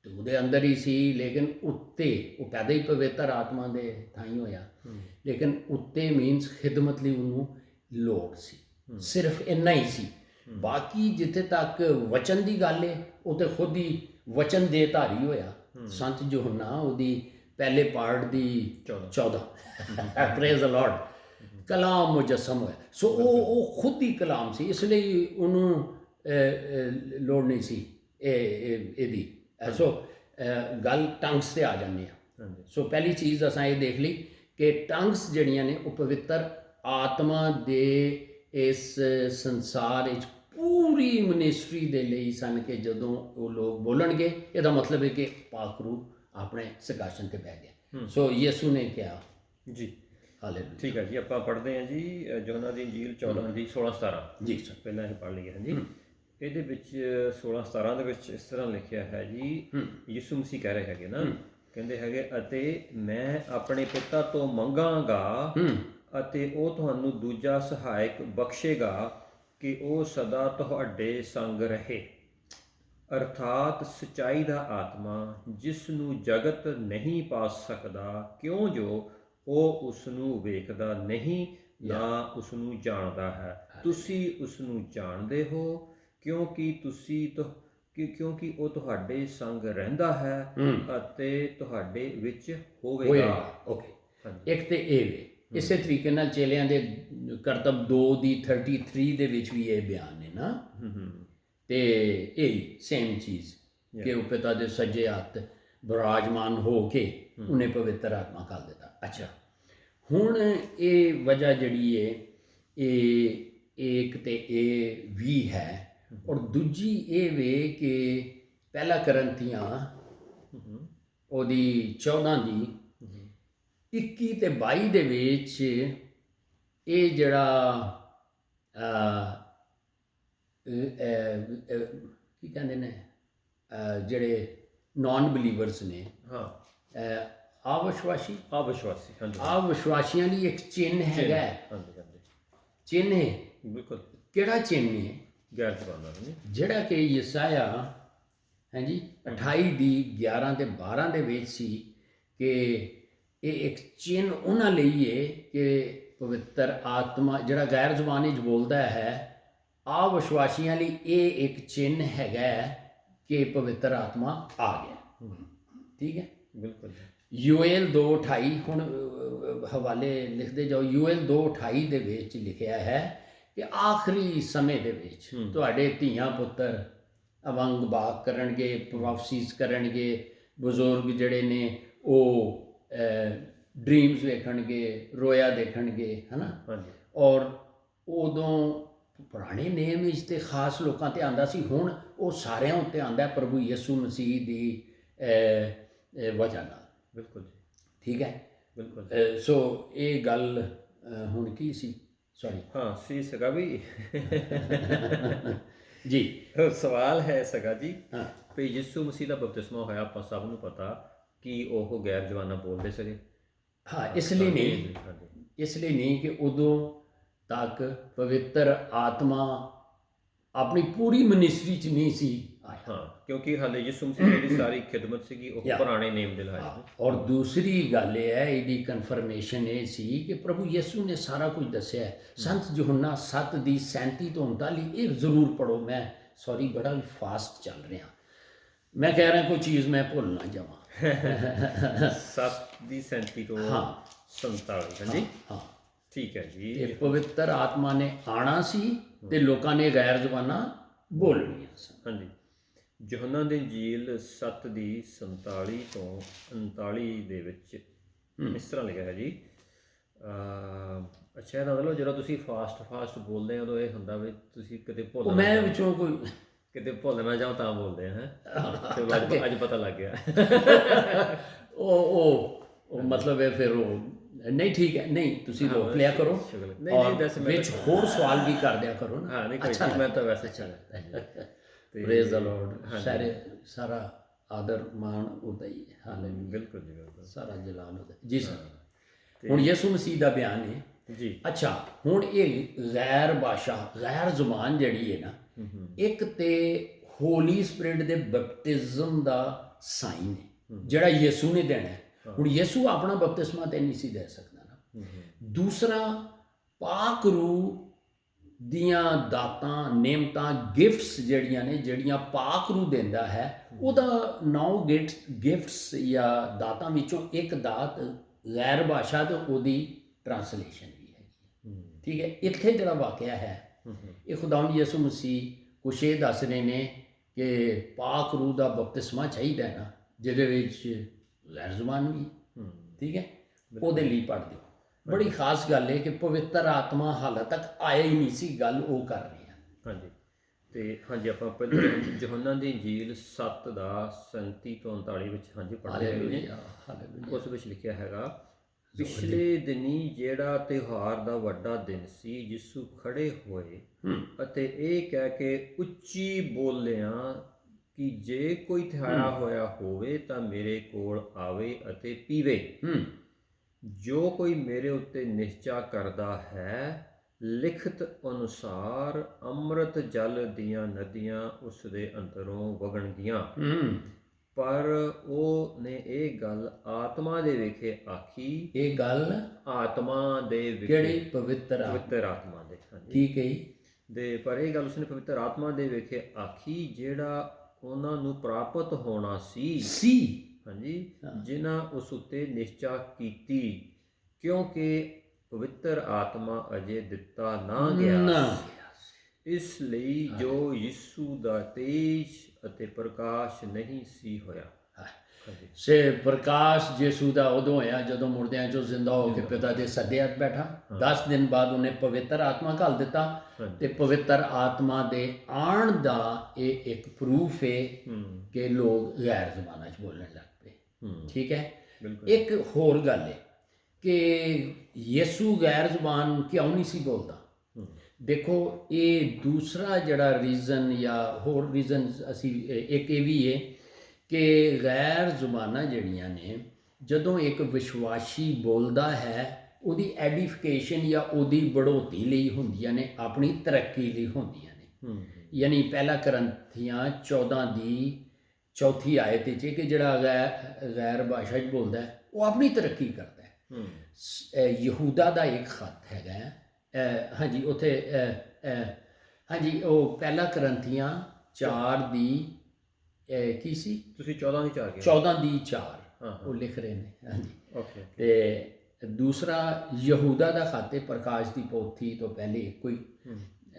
ਤੇ ਉਹਦੇ ਅੰਦਰ ਹੀ ਸੀ, ਲੇਕਿਨ ਉੱਤੇ ਉਹ ਪੈਦਾ ਹੀ ਪਵਿੱਤਰ ਆਤਮਾ ਦੇ ਥਾਈ ਹੋਇਆ, ਲੇਕਿਨ ਉੱਤੇ ਮੀਨਸ ਖਿਦਮਤ ਲਈ ਉਹਨੂੰ ਲੋੜ ਸੀ, ਸਿਰਫ ਇੰਨਾ ਹੀ ਸੀ। ਬਾਕੀ ਜਿੱਥੇ ਤੱਕ ਵਚਨ ਦੀ ਗੱਲ ਹੈ, ਉਹ ਤੇ ਖੁਦ ਹੀ ਵਚਨ ਦੇ ਧਾਰੀ ਹੋਇਆ। ਸੰਤ ਯਹੋਨਾ ਉਹਦੀ ਪਹਿਲੇ part the 14 praise the Lord ਕਲਾਮ ਮੁਜੱਸਮ ਹੋਇਆ। ਸੋ ਉਹ ਖੁਦ ਹੀ ਕਲਾਮ ਸੀ, ਇਸ ਲਈ ਉਹਨੂੰ ਲੋੜ ਨਹੀਂ ਸੀ ਇਹਦੀ। ਸੋ ਗੱਲ ਟੰਗਸ 'ਤੇ ਆ ਜਾਂਦੇ ਆ। ਸੋ ਪਹਿਲੀ ਚੀਜ਼ ਅਸਾਂ ਇਹ ਦੇਖ ਲਈ ਕਿ ਟੰਗਸ ਜਿਹੜੀਆਂ ਨੇ ਉਹ ਪਵਿੱਤਰ ਆਤਮਾ ਦੇ ਇਸ ਸੰਸਾਰ ਵਿੱਚ ਪੂਰੀ ਮਿਨਿਸਟਰੀ ਦੇ ਲਈ ਸਨ, ਕਿ ਜਦੋਂ ਉਹ ਲੋਕ ਬੋਲਣਗੇ ਇਹਦਾ ਮਤਲਬ ਹੈ ਕਿ ਪਾਕ ਰੂਹ ਆਪਣੇ ਸਿਕਾਸ਼ਨ 'ਤੇ ਬਹਿ ਗਿਆ। ਸੋ ਯਿਸੂ ਨੇ ਕਿਹਾ ਜੀ, ਹਾਲੇਲੂਇਆ। ਠੀਕ ਹੈ ਜੀ। ਆਪਾਂ ਪੜ੍ਹਦੇ ਹਾਂ ਜੀ ਯੋਹਨਾ ਦੀ ਇੰਜੀਲ 14 ਦੀ 16-17 ਜੀ ਸਰ, ਪਹਿਲਾਂ ਇਹ ਪੜ੍ਹ ਲਈਏ। ਹਾਂਜੀ, ਇਹਦੇ ਵਿੱਚ 16-17 ਦੇ ਵਿੱਚ ਇਸ ਤਰ੍ਹਾਂ ਲਿਖਿਆ ਹੈ ਜੀ, ਯਿਸੂ ਮਸੀਹ ਕਹਿ ਰਹੇ ਹੈਗੇ ਨਾ, ਕਹਿੰਦੇ ਹੈਗੇ, ਅਤੇ ਮੈਂ ਆਪਣੇ ਪਿਤਾ ਤੋਂ ਮੰਗਾਂਗਾ ਅਤੇ ਉਹ ਤੁਹਾਨੂੰ ਦੂਜਾ ਸਹਾਇਕ ਬਖਸ਼ੇਗਾ ਕਿ ਉਹ ਸਦਾ ਤੁਹਾਡੇ ਸੰਗ ਰਹੇ, ਅਰਥਾਤ ਸਚਾਈ ਦਾ ਆਤਮਾ, ਜਿਸ ਨੂੰ ਜਗਤ ਨਹੀਂ ਪਾ ਸਕਦਾ, ਕਿਉਂ ਜੋ ਉਹ ਉਸ ਨੂੰ ਵੇਖਦਾ ਨਹੀਂ ਨਾ ਉਸ ਨੂੰ ਜਾਣਦਾ ਹੈ। ਤੁਸੀਂ ਉਸ ਨੂੰ ਜਾਣਦੇ ਹੋ ਕਿਉਂਕਿ ਕਿਉਂਕਿ ਉਹ ਤੁਹਾਡੇ ਸੰਗ ਰਹਿੰਦਾ ਹੈ ਅਤੇ ਤੁਹਾਡੇ ਵਿੱਚ ਹੋਵੇਗਾ। ਓਕੇ, ਇੱਕ ਤੇ ਇਹ ਵੇ। ਇਸੇ ਤਰੀਕੇ ਨਾਲ ਚੇਲਿਆਂ ਦੇ ਕਰਤੱਵ 2 ਦੀ 33 ਦੇ ਵਿੱਚ ਵੀ ਇਹ ਬਿਆਨ ਹੈ ਨਾ, ਤੇ ਇਹ ਸੇਮ ਚੀਜ਼ ਕਿ ਉਹ ਪਿਤਾ ਦੇ ਸੱਜੇ ਹੱਥ ਬਿਰਾਜਮਾਨ ਹੋ ਕੇ ਉਹਨੇ ਪਵਿੱਤਰ ਆਤਮਾ ਘੱਲ ਦਿੱਤਾ। ਅੱਛਾ, ਹੁਣ ਇਹ ਵਜ੍ਹਾ ਜਿਹੜੀ ਹੈ, ਇਹ ਇੱਕ ਤੇ ਇਹ ਵੀ ਹੈ, ਔਰ ਦੂਜੀ ਇਹ ਵੇ ਕਿ ਪਹਿਲਾ ਕਰੰਥੀਆਂ ਉਹਦੀ 14 ਦੀ 21 ਤੇ 22 ਦੇ ਵਿੱਚ ਇਹ ਜਿਹੜਾ ਕੀ ਕਹਿੰਦੇ ਨੇ, ਜਿਹੜੇ ਨਾਨ ਬਿਲੀਵਰਸ ਨੇ, ਅਵਿਸ਼ਵਾਸੀ, ਹਾਂਜੀ, ਅਵਿਸ਼ਵਾਸੀਆਂ ਲਈ ਇੱਕ ਚਿੰਨ੍ਹ ਹੈਗਾ। ਚਿੰਨ੍ਹ ਹੈ, ਬਿਲਕੁਲ। ਕਿਹੜਾ ਚਿੰਨ੍ਹ ਹੈ? ਗੈਰ ਜ਼ਬਾਨਾਂ ਨੇ, ਜਿਹੜਾ ਕਿ ਯਸਾਇਆ ਹਾਂਜੀ 28 ਦੀ 11 ਤੇ 12 ਦੇ ਵਿੱਚ ਸੀ ਕਿ ਇਹ ਇੱਕ ਚਿੰਨ੍ਹ ਉਹਨਾਂ ਲਈ ਹੈ ਕਿ ਪਵਿੱਤਰ ਆਤਮਾ ਜਿਹੜਾ ਗੈਰ ਜ਼ਬਾਨ ਵਿੱਚ ਬੋਲਦਾ ਹੈ, ਅਵਿਸ਼ਵਾਸੀਆਂ ਲਈ ਇਹ ਇੱਕ ਚਿੰਨ੍ਹ ਹੈਗਾ ਕਿ ਪਵਿੱਤਰ ਆਤਮਾ ਆ ਗਿਆ। ਠੀਕ ਹੈ, ਬਿਲਕੁਲ। ਯੂਐਲ 2:28 ਹੁਣ ਹਵਾਲੇ ਲਿਖਦੇ ਜਾਓ। ਯੂਐਲ 2:28 ਦੇ ਵਿੱਚ ਲਿਖਿਆ ਹੈ ਕਿ ਆਖਰੀ ਸਮੇਂ ਦੇ ਵਿੱਚ ਤੁਹਾਡੇ ਧੀਆਂ ਪੁੱਤਰ ਅਵੰਗ ਬਾਗ ਕਰਨਗੇ, ਪ੍ਰੋਫਸੀਜ਼ ਕਰਨਗੇ, ਬਜ਼ੁਰਗ ਜਿਹੜੇ ਨੇ ਉਹ ਡ੍ਰੀਮਸ ਵੇਖਣਗੇ, ਰੋਇਆ ਦੇਖਣਗੇ, ਹੈ ਨਾ। ਔਰ ਉਦੋਂ ਪੁਰਾਣੇ ਨੇਮ ਵਿੱਚ ਤੇ ਖਾਸ ਲੋਕਾਂ 'ਤੇ ਆਉਂਦਾ ਸੀ, ਹੁਣ ਉਹ ਸਾਰਿਆਂ ਉੱਤੇ ਆਉਂਦਾ ਪ੍ਰਭੂ ਯਿਸੂ ਮਸੀਹ ਦੀ ਵਜ੍ਹਾ ਨਾਲ। ਬਿਲਕੁਲ ਜੀ, ਠੀਕ ਹੈ, ਬਿਲਕੁਲ। ਸੋ ਇਹ ਗੱਲ ਹੁਣ ਕੀ ਸੀ? ਸੌਰੀ, ਹਾਂ ਸੀ ਸਗਾ ਵੀ ਜੀ ਸਵਾਲ ਹੈ ਸਗਾ ਜੀ, ਵੀ ਯਿਸੂ ਮਸੀਹ ਦਾ ਬਪਤਿਸਮਾ ਹੋਇਆ, ਆਪਾਂ ਸਭ ਨੂੰ ਪਤਾ ਕਿ ਉਹ ਗੈਰ ਜ਼ਬਾਨਾਂ ਬੋਲਦੇ ਸੀਗੇ। ਹਾਂ, ਇਸ ਲਈ ਨਹੀਂ ਕਿ ਉਦੋਂ ਤੱਕ ਪਵਿੱਤਰ ਆਤਮਾ ਆਪਣੀ ਪੂਰੀ ਮਿਨਿਸਟਰੀ 'ਚ ਨਹੀਂ ਸੀ ਆਇਆ। ਹਾਂ, ਕਿਉਂਕਿ ਹਾਲੇ ਯਿਸੂ ਮਸੀਹ ਦੀ ਸਾਰੀ ਖਿਦਮਤ ਸੀਗੀ ਉਹ ਪੁਰਾਣੇ ਨੇਮ ਦੇ ਲਾਏ। ਔਰ ਦੂਸਰੀ ਗੱਲ ਇਹ ਹੈ, ਇਹਦੀ ਕਨਫਰਮੇਸ਼ਨ ਇਹ ਸੀ ਕਿ ਪ੍ਰਭੂ ਯਿਸੂ ਨੇ ਸਾਰਾ ਕੁਝ ਦੱਸਿਆ ਹੈ। ਸੰਤ ਯਹੋਨਾ 7 ਦੀ 37 ਤੋਂ 39 ਇਹ ਜ਼ਰੂਰ ਪੜ੍ਹੋ। ਮੈਂ ਸੌਰੀ ਬੜਾ ਵੀ ਫਾਸਟ ਚੱਲ ਰਿਹਾ, ਮੈਂ ਕਹਿ ਰਿਹਾ ਕੋਈ ਚੀਜ਼ ਮੈਂ ਭੁੱਲ ਨਾ ਜਾਵਾਂ। 7 ਦੀ 37 ਤੋਂ 47। ਹਾਂਜੀ, ਹਾਂ, ਠੀਕ ਹੈ ਜੀ। ਇਹ ਪਵਿੱਤਰ ਆਤਮਾ ਨੇ ਆਣਾ ਸੀ ਤੇ ਲੋਕਾਂ ਨੇ ਗੈਰ ਜ਼ਬਾਨਾਂ ਬੋਲਣੀਆਂ ਸਨ। ਹਾਂਜੀ, ਯਹੋਨਾ ਦੀ ਇੰਜੀਲ 7 ਦੀ 47 ਤੋਂ 39 ਦੇ ਵਿੱਚ ਇਸ ਤਰ੍ਹਾਂ ਲਿਖਿਆ ਹੈ ਜੀ। ਅੱਛਾ, ਇਹਦਾ ਮਤਲਬ ਜਦੋਂ ਤੁਸੀਂ ਫਾਸਟ ਬੋਲਦੇ ਹੋ ਉਦੋਂ ਇਹ ਹੁੰਦਾ ਵੀ ਤੁਸੀਂ ਕਿਤੇ ਭੁੱਲ, ਮੈਂ ਵਿੱਚੋਂ ਕੋਈ ਕਿਤੇ ਭੁੱਲ ਨਾ ਜਾਓ ਤਾਂ ਬੋਲਦੇ ਹਾਂ। ਅੱਜ ਪਤਾ ਲੱਗ ਗਿਆ। ਉਹ ਮਤਲਬ ਹੈ ਫਿਰ ਉਹ ਨਹੀਂ, ਠੀਕ ਹੈ, ਨਹੀਂ ਤੁਸੀਂ ਰੋਕ ਲਿਆ ਕਰੋ, ਵਿੱਚ ਹੋਰ ਸਵਾਲ ਵੀ ਕਰ ਦਿਆ ਕਰੋ ਨਾ। ਹਾਂ, ਨਹੀਂ ਕੋਈ, ਮੈਂ ਤਾਂ ਵੈਸੇ ਪ੍ਰੇਜ਼ ਦ ਲਾਰਡ। ਸਾਰਾ ਆਦਰ ਮਾਣ ਉਹਦਾ ਹੀ ਹੈ। ਹਾਲੇਲੂਇਆ, ਬਿਲਕੁਲ ਜੀ, ਬਿਲਕੁਲ, ਸਾਰਾ ਜਲਾਲ ਉਹਦਾ ਜੀ ਸਰ। ਹੁਣ ਯਿਸੂ ਮਸੀਹ ਦਾ ਬਿਆਨ ਹੈ ਜੀ। ਅੱਛਾ, ਹੁਣ ਇਹ ਗੈਰ ਭਾਸ਼ਾ, ਗੈਰ ਜ਼ੁਬਾਨ ਜਿਹੜੀ ਹੈ ਨਾ, ਇੱਕ ਤੇ ਹੋਲੀ ਸਪਿਰਿਟ ਦੇ ਬਪਟਿਜ਼ਮ ਦਾ ਸਾਈਨ ਹੈ ਜਿਹੜਾ ਯਿਸੂ ਨੇ ਦੇਣਾ ਹੈ। ਹੁਣ ਯਿਸੂ ਆਪਣਾ ਬਪਤਿਸਮਾ ਤੇ ਨਹੀਂ ਸੀ ਦੇ ਸਕਦਾ ਨਾ। ਦੂਸਰਾ, ਪਾਕ ਰੂਹ ਦੀਆਂ ਦਾਤਾਂ, ਨੇਮਤਾਂ, ਗਿਫਟਸ ਜਿਹੜੀਆਂ ਨੇ, ਜਿਹੜੀਆਂ ਪਾਕ ਰੂਹ ਦਿੰਦਾ ਹੈ, ਉਹਦਾ 9 ਗਿਫਟਸ ਜਾਂ ਦਾਤਾਂ ਵਿੱਚੋਂ ਇੱਕ ਦਾਤ ਗੈਰ ਭਾਸ਼ਾ ਤੇ ਉਹਦੀ ਟ੍ਰਾਂਸਲੇਸ਼ਨ ਵੀ ਹੈਗੀ। ਠੀਕ ਹੈ, ਇੱਥੇ ਜਿਹੜਾ ਵਾਕਿਆ ਹੈ ਇਹ ਖੁਦਾਵੰਦ ਯਿਸੂ ਮਸੀਹ ਕੁਛ ਇਹ ਦੱਸ ਰਹੇ ਨੇ ਕਿ ਪਾਕ ਰੂਹ ਦਾ ਬਪਤਿਸਮਾ ਚਾਹੀਦਾ ਹੈ ਨਾ, ਜਿਹਦੇ ਵਿੱਚ ਗੈਰ ਜ਼ਬਾਨ ਵੀ। ਠੀਕ ਹੈ, ਉਹਦੇ ਲਈ ਪੜ੍ਹ ਦਿਓ। ਬੜੀ ਖਾਸ ਗੱਲ ਹੈ ਕਿ ਪਵਿੱਤਰ ਆਤਮਾ ਹਾਲੇ ਤੱਕ ਆਇਆ ਹੀ ਨਹੀਂ ਸੀ, ਗੱਲ ਉਹ ਕਰ ਰਹੇ ਆ। ਹਾਂਜੀ, ਤੇ ਹਾਂਜੀ ਆਪਾਂ ਪਹਿਲਾਂ ਯਹੋਨਾ ਦੀ ਇੰਜੀਲ 7 ਦਾ 37 ਤੋਂ 39 ਵਿੱਚ ਹਾਂਜੀ ਪੜ੍ਹਦੇ ਨੇ। ਉਸ ਵਿੱਚ ਲਿਖਿਆ ਹੈਗਾ, ਪਿਛਲੇ ਦਿਨੀ ਜਿਹੜਾ ਤਿਉਹਾਰ ਦਾ ਵੱਡਾ ਦਿਨ ਸੀ, ਯਿਸੂ ਖੜੇ ਹੋਏ ਅਤੇ ਇਹ ਕਹਿ ਕੇ ਉੱਚੀ ਬੋਲਿਆ ਕਿ ਜੇ ਕੋਈ ਥਿਆਇਆ ਹੋਇਆ ਹੋਵੇ ਤਾਂ ਮੇਰੇ ਕੋਲ ਆਵੇ ਅਤੇ ਪੀਵੇ। ਜੋ ਕੋਈ ਮੇਰੇ ਉੱਤੇ ਨਿਸ਼ਚਾ ਕਰਦਾ ਹੈ, ਲਿਖਤ ਅਨੁਸਾਰ ਅੰਮ੍ਰਿਤ ਜਲ ਦੀਆਂ ਨਦੀਆਂ ਉਸ ਦੇ ਅੰਦਰੋਂ ਵਗਣਗੀਆਂ। ਪਰ ਉਹ ਨੇ ਇਹ ਗੱਲ ਆਤਮਾ ਦੇ ਵਿਖੇ ਆਖੀ। ਇਹ ਗੱਲ ਆਤਮਾ ਦੇ ਵਿਖੇ, ਕਿਹੜੀ? ਪਵਿੱਤਰ ਆਤਮਾ ਦੇ। ਹਾਂਜੀ, ਠੀਕ ਹੈ ਦੇ ਪਰ ਇਹ ਗੱਲ ਉਸਨੇ ਪਵਿੱਤਰ ਆਤਮਾ ਦੇ ਵਿਖੇ ਆਖੀ ਜਿਹੜਾ ਉਹਨਾਂ ਨੂੰ ਪ੍ਰਾਪਤ ਹੋਣਾ ਸੀ। ਹਾਂਜੀ, ਜਿਨ੍ਹਾਂ ਉਸ ਉੱਤੇ ਨਿਸ਼ਚਾ ਕੀਤੀ, ਕਿਉਂਕਿ ਪਵਿੱਤਰ ਆਤਮਾ ਅਜੇ ਦਿੱਤਾ ਨਾ ਗਿਆ। ਇਸ ਲਈ ਜੋ ਯਿਸੂ ਦਾ ਤੇਜ ਅਤੇ ਪ੍ਰਕਾਸ਼ ਨਹੀਂ ਸੀ ਹੋਇਆ। ਸੇ ਪ੍ਰਕਾਸ਼ ਯਿਸੂ ਦਾ ਉਦੋਂ ਹੋਇਆ ਜਦੋਂ ਮੁਰਦਿਆਂ ਚੋਂ ਜ਼ਿੰਦਾ ਹੋ ਕੇ ਪਿਤਾ ਦੇ ਸੱਦੇ ਹੱਥ ਬੈਠਾ। 10 ਦਿਨ ਬਾਅਦ ਉਹਨੇ ਪਵਿੱਤਰ ਆਤਮਾ ਘੱਲ ਦਿੱਤਾ ਤੇ ਪਵਿੱਤਰ ਆਤਮਾ ਦੇ ਆਉਣ ਦਾ ਇਹ ਇੱਕ ਪ੍ਰੂਫ ਹੈ ਕਿ ਲੋਕ ਗੈਰ ਜ਼ਬਾਨਾਂ 'ਚ ਬੋਲਣ ਲੱਗ ਪਏ। ਠੀਕ ਹੈ, ਇੱਕ ਹੋਰ ਗੱਲ ਹੈ ਕਿ ਯਿਸੂ ਗੈਰ ਜ਼ਬਾਨ ਕਿਉਂ ਨਹੀਂ ਸੀ ਬੋਲਦਾ। ਦੇਖੋ, ਇਹ ਦੂਸਰਾ ਜਿਹੜਾ ਰੀਜ਼ਨ ਜਾਂ ਹੋਰ ਰੀਜ਼ਨ ਅਸੀਂ ਇੱਕ ਇਹ ਵੀ ਹੈ ਕਿ ਗੈਰ ਜ਼ੁਬਾਨਾਂ ਜਿਹੜੀਆਂ ਨੇ, ਜਦੋਂ ਇੱਕ ਵਿਸ਼ਵਾਸੀ ਬੋਲਦਾ ਹੈ, ਉਹਦੀ ਐਡੀਫਿਕੇਸ਼ਨ ਜਾਂ ਉਹਦੀ ਬੜ੍ਹੋਤੀ ਲਈ ਹੁੰਦੀਆਂ ਨੇ, ਆਪਣੀ ਤਰੱਕੀ ਲਈ ਹੁੰਦੀਆਂ ਨੇ। ਯਾਨੀ ਪਹਿਲਾ ਕਰੰਥੀਆਂ 14 ਦੀ 4 ਆਇਤ ਵਿੱਚ ਕਿ ਜਿਹੜਾ ਗੈਰ ਭਾਸ਼ਾ 'ਚ ਬੋਲਦਾ ਹੈ ਉਹ ਆਪਣੀ ਤਰੱਕੀ ਕਰਦਾ ਹੈ। ਯਹੂਦਾ ਦਾ ਇੱਕ ਖੱਤ ਹੈਗਾ, ਹਾਂਜੀ ਉੱਥੇ, ਹਾਂਜੀ ਉਹ ਪਹਿਲਾ ਕਰੰਥੀਆਂ 4 ਦੀ ਕੀ ਸੀ? ਤੁਸੀਂ 14 ਦੀ 4 14 ਦੀ 4 ਉਹ ਲਿਖ ਰਹੇ ਨੇ। ਹਾਂਜੀ, ਓਕੇ। ਤੇ ਦੂਸਰਾ ਯਹੂਦਾ ਦਾ ਖੱਤ ਹੈ, ਪ੍ਰਕਾਸ਼ ਦੀ ਪੋਥੀ ਤੋਂ ਪਹਿਲੇ ਇੱਕੋ ਹੀ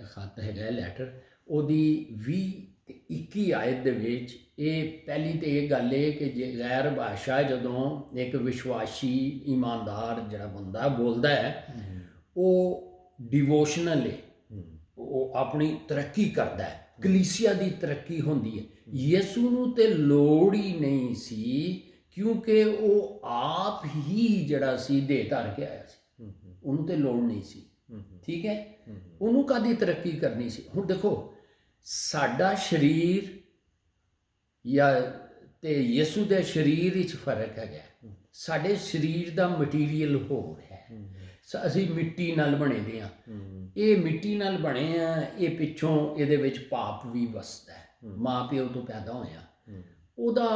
ਖੱਤ ਹੈਗਾ, ਲੈਟਰ। ਉਹਦੀ 20 ਤੇ 21 ਆਇਤ ਦੇ ਵਿੱਚ ਇਹ ਪਹਿਲੀ ਤੇ ਇਹ ਗੱਲ ਹੈ ਕਿ ਜੇ ਗੈਰ ਭਾਸ਼ਾ ਜਦੋਂ ਇੱਕ ਵਿਸ਼ਵਾਸੀ ਇਮਾਨਦਾਰ ਜਿਹੜਾ ਬੰਦਾ ਬੋਲਦਾ ਹੈ, ਉਹ ਡਿਵੋਸ਼ਨਲ ਹੈ, ਉਹ ਆਪਣੀ ਤਰੱਕੀ ਕਰਦਾ ਹੈ, ਕਲੀਸਿਆ ਦੀ ਤਰੱਕੀ ਹੁੰਦੀ ਹੈ। ਯਿਸੂ ਨੂੰ ਤੇ ਲੋੜ ਹੀ ਨਹੀਂ ਸੀ, ਕਿਉਂਕਿ ਉਹ ਆਪ ਹੀ ਜਿਹੜਾ ਸੀ ਦੇਹ ਧਾਰ ਕੇ ਆਇਆ ਸੀ, ਉਹਨੂੰ ਤੇ ਲੋੜ ਨਹੀਂ ਸੀ। ਠੀਕ ਹੈ, ਉਹਨੂੰ ਕਾਹਦੀ ਤਰੱਕੀ ਕਰਨੀ ਸੀ? ਹੁਣ ਦੇਖੋ, ਸਾਡਾ ਸਰੀਰ ਜਾਂ ਤੇ ਯਿਸੂ ਦੇ ਸਰੀਰ ਵਿੱਚ ਫਰਕ ਹੈਗਾ। ਸਾਡੇ ਸਰੀਰ ਦਾ ਮਟੀਰੀਅਲ ਹੋਰ ਹੈ। ਅਸੀਂ ਮਿੱਟੀ ਨਾਲ ਬਣੇ ਦੇ ਹਾਂ, ਇਹ ਮਿੱਟੀ ਨਾਲ ਬਣੇ ਆ, ਇਹ ਪਿੱਛੋਂ ਇਹਦੇ ਵਿੱਚ ਪਾਪ ਵੀ ਵਸਦਾ ਹੈ, ਮਾਂ ਪਿਓ ਤੋਂ ਪੈਦਾ ਹੋਇਆ। ਉਹਦਾ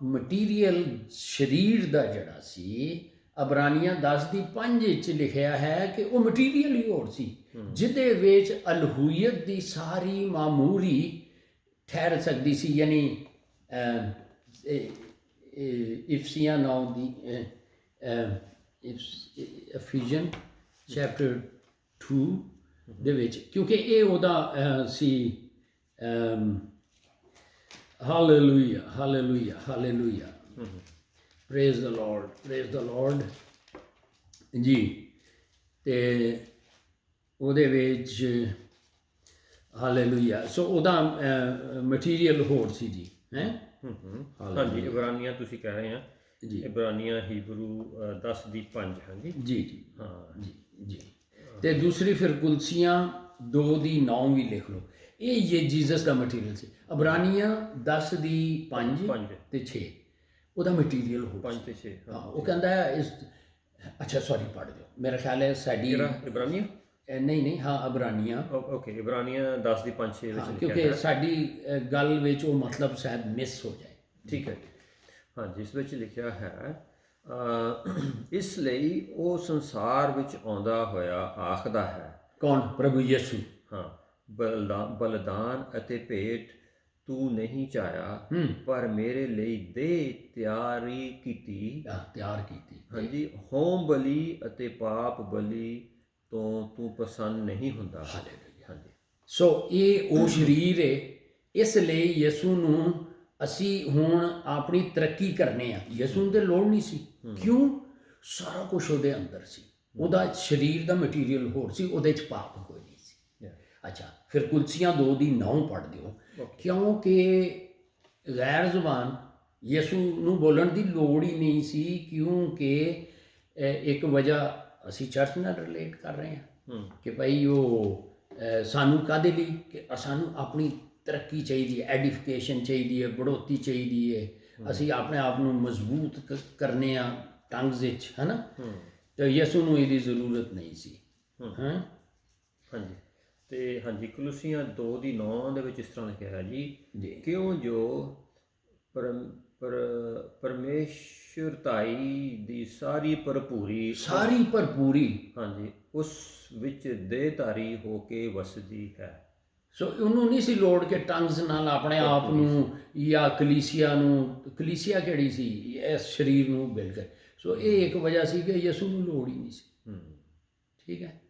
ਮਟੀਰੀਅਲ ਸਰੀਰ ਦਾ ਜਿਹੜਾ ਸੀ, ਅਬਰਾਨੀਆਂ 10 ਦੀ 5 ਵਿੱਚ ਲਿਖਿਆ ਹੈ ਕਿ ਉਹ ਮਟੀਰੀਅਲ ਹੀ ਹੋਰ ਸੀ, ਜਿਹਦੇ ਵਿੱਚ ਅਲਹੂਈਅਤ ਦੀ ਸਾਰੀ ਮਾਮੂਰੀ ਠਹਿਰ ਸਕਦੀ ਸੀ। ਯਾਨੀ ਇਫਸੀਆਂ 9 ਦੀ Ephesians chapter 2 ਦੇ ਵਿੱਚ, ਕਿਉਂਕਿ ਇਹ ਉਹਦਾ ਸੀ। Hallelujah, hallelujah, hallelujah, praise the Lord, praise the Lord ji. ਤੇ ਉਹਦੇ ਵਿੱਚ ਹਾਲੇਲੂਇਆ, ਸੋ ਉਹਦਾ ਮਟੀਰੀਅਲ ਹੋਰ ਸੀ ਜੀ। ਹੈ ਹਾਂਜੀ, ਇਬਰਾਨੀਆਂ ਤੁਸੀਂ ਕਹਿ ਰਹੇ ਆ ਜੀ, ਇਬਰਾਨੀਆਂ ਹੀਬਰੂ 10 ਦੀ 5। ਹਾਂਜੀ ਜੀ ਜੀ, ਹਾਂ ਜੀ ਜੀ। ਤੇ ਦੂਸਰੀ ਫਿਰ ਕੁਲਸੀਆਂ 2 ਦੀ 9 ਵੀ ਲਿਖ ਲਓ। ਇਹ ਜੀਸਸ ਦਾ ਮਟੀਰੀਅਲ ਸੀ। ਅਬਰਾਨੀਆਂ 10 ਦੀ 5 ਤੇ 6 ਉਹਦਾ ਮਟੀਰੀਅਲ ਹੋ 5 ਤੇ 6। ਹਾਂ, ਉਹ ਕਹਿੰਦਾ ਇਸ, ਅੱਛਾ ਸੌਰੀ ਪੜ੍ਹ ਦਿਓ, ਮੇਰਾ ਖਿਆਲ ਹੈ ਸਾਡੀ ਇਬਰਾਨੀਆਂ ਨਹੀਂ, ਹਾਂ ਅਬਰਾਨੀਆਂ, ਓਕੇ, ਇਬਰਾਨੀਆਂ 10 ਦੀ 5-6 ਵਿੱਚ, ਕਿਉਂਕਿ ਸਾਡੀ ਗੱਲ ਵਿੱਚ ਉਹ ਮਤਲਬ ਸ਼ਾਇਦ ਮਿਸ ਹੋ ਜਾਏ। ਠੀਕ ਹੈ, ਹਾਂਜੀ, ਇਸ ਵਿੱਚ ਲਿਖਿਆ ਹੈ ਇਸ ਲਈ ਉਹ ਸੰਸਾਰ ਵਿੱਚ ਆਉਂਦਾ ਹੋਇਆ ਆਖਦਾ ਹੈ। ਕੌਣ? ਪ੍ਰਭੂ ਯਿਸੂ। ਹਾਂ, ਬਲਿਦਾਨ ਅਤੇ ਭੇਟ ਤੂੰ ਨਹੀਂ ਚਾਹਿਆ, ਪਰ ਮੇਰੇ ਲਈ ਦੇਹ ਤਿਆਰ ਕੀਤੀ। ਹਾਂਜੀ, ਹੋਮ ਬਲੀ ਅਤੇ ਪਾਪ ਬਲੀ ਤੋਂ ਤੂੰ ਪਸੰਦ ਨਹੀਂ ਹੁੰਦਾ। ਹਾਂਜੀ, ਸੋ ਇਹ ਉਹ ਸਰੀਰ ਹੈ। ਇਸ ਲਈ ਯਿਸੂ ਨੂੰ ਅਸੀਂ ਹੁਣ ਆਪਣੀ ਤਰੱਕੀ ਕਰਨੇ ਆ। ਯਿਸੂ ਨੂੰ ਤੇ ਲੋੜ ਨਹੀਂ ਸੀ। ਕਿਉਂ? ਸਾਰਾ ਕੁਝ ਉਹਦੇ ਅੰਦਰ ਸੀ। ਉਹਦਾ ਸਰੀਰ ਦਾ ਮਟੀਰੀਅਲ ਹੋਰ ਸੀ, ਉਹਦੇ 'ਚ ਪਾਪ ਕੋਈ ਨਹੀਂ ਸੀ। ਅੱਛਾ, ਫਿਰ ਕੁਲਸੀਆਂ 2:9 ਪੜ੍ਹ ਦਿਓ। ਕਿਉਂਕਿ ਗੈਰ ਜ਼ੁਬਾਨ ਯਿਸੂ ਨੂੰ ਬੋਲਣ ਦੀ ਲੋੜ ਹੀ ਨਹੀਂ ਸੀ, ਕਿਉਂਕਿ ਇੱਕ ਵਜ੍ਹਾ ਅਸੀਂ ਚਰਚ ਨਾਲ ਰਿਲੇਟ ਕਰ ਰਹੇ ਹਾਂ ਕਿ ਭਾਈ ਉਹ ਸਾਨੂੰ ਕਾਹਦੇ ਲਈ, ਕਿ ਸਾਨੂੰ ਆਪਣੀ ਤਰੱਕੀ ਚਾਹੀਦੀ ਹੈ, ਐਡੀਫਿਕੇਸ਼ਨ ਚਾਹੀਦੀ ਹੈ, ਬੜੋਤੀ ਚਾਹੀਦੀ ਹੈ। ਅਸੀਂ ਆਪਣੇ ਆਪ ਨੂੰ ਮਜ਼ਬੂਤ ਕਰਨੇ ਆ ਟੰਗਸ ਵਿੱਚ, ਹੈ ਨਾ। ਤੇ ਯਿਸੂ ਨੂੰ ਇਹਦੀ ਜ਼ਰੂਰਤ ਨਹੀਂ ਸੀ। ਹਾਂਜੀ, ਤੇ ਹਾਂਜੀ ਕੁਲਸੀਆਂ 2:9 ਦੇ ਵਿੱਚ ਇਸ ਤਰ੍ਹਾਂ ਲਿਖਿਆ ਹੈ ਜੀ, ਕਿਉਂ ਜੋ ਪਰਮੇਸ਼ਰਤਾਈ ਦੀ ਸਾਰੀ ਭਰਪੂਰੀ ਹਾਂਜੀ ਉਸ ਵਿੱਚ ਦੇਹਧਾਰੀ ਹੋ ਕੇ ਵਸਦੀ ਹੈ। ਸੋ ਉਹਨੂੰ ਨਹੀਂ ਸੀ ਲੋੜ ਕਿ ਟੰਗਸ ਨਾਲ ਆਪਣੇ ਆਪ ਨੂੰ ਜਾਂ ਕਲੀਸਿਆ ਕਿਹੜੀ ਸੀ, ਇਸ ਸਰੀਰ ਨੂੰ ਬਿਲ ਕੇ। ਸੋ ਇਹ ਇੱਕ ਵਜ੍ਹਾ ਸੀ ਕਿ ਯਿਸੂ ਨੂੰ ਲੋੜ ਹੀ ਨਹੀਂ ਸੀ। ਠੀਕ ਹੈ।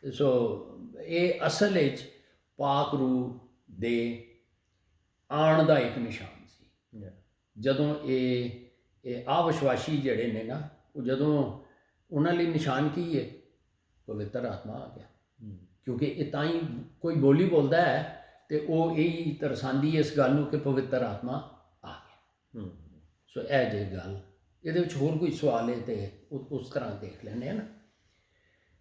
ਸੋ ਇਹ ਅਸਲ ਵਿੱਚ ਪਾਕ ਰੂਹ ਦੇ ਆਉਣ ਦਾ ਇੱਕ ਨਿਸ਼ਾਨ ਸੀ। ਜਦੋਂ ਇਹ ਅਵਿਸ਼ਵਾਸੀ ਜਿਹੜੇ ਨੇ ਨਾ, ਉਹ ਜਦੋਂ ਉਹਨਾਂ ਲਈ ਨਿਸ਼ਾਨ ਕੀ ਹੈ? ਪਵਿੱਤਰ ਆਤਮਾ ਆ ਗਿਆ। ਕਿਉਂਕਿ ਇਹ ਤਾਂ ਹੀ ਕੋਈ ਬੋਲੀ ਬੋਲਦਾ ਹੈ ਤੇ ਉਹ ਇਹੀ ਤਰਸਾਂਦੀ ਇਸ ਗੱਲ ਨੂੰ ਕਿ ਪਵਿੱਤਰ ਆਤਮਾ ਆ ਗਿਆ। ਸੋ ਇਹ ਜੇ ਗੱਲ, ਇਹਦੇ ਵਿੱਚ ਹੋਰ ਕੋਈ ਸਵਾਲ ਹੈ ਤੇ ਉਸ ਤਰ੍ਹਾਂ ਦੇਖ ਲੈਂਦੇ ਆ ਨਾ।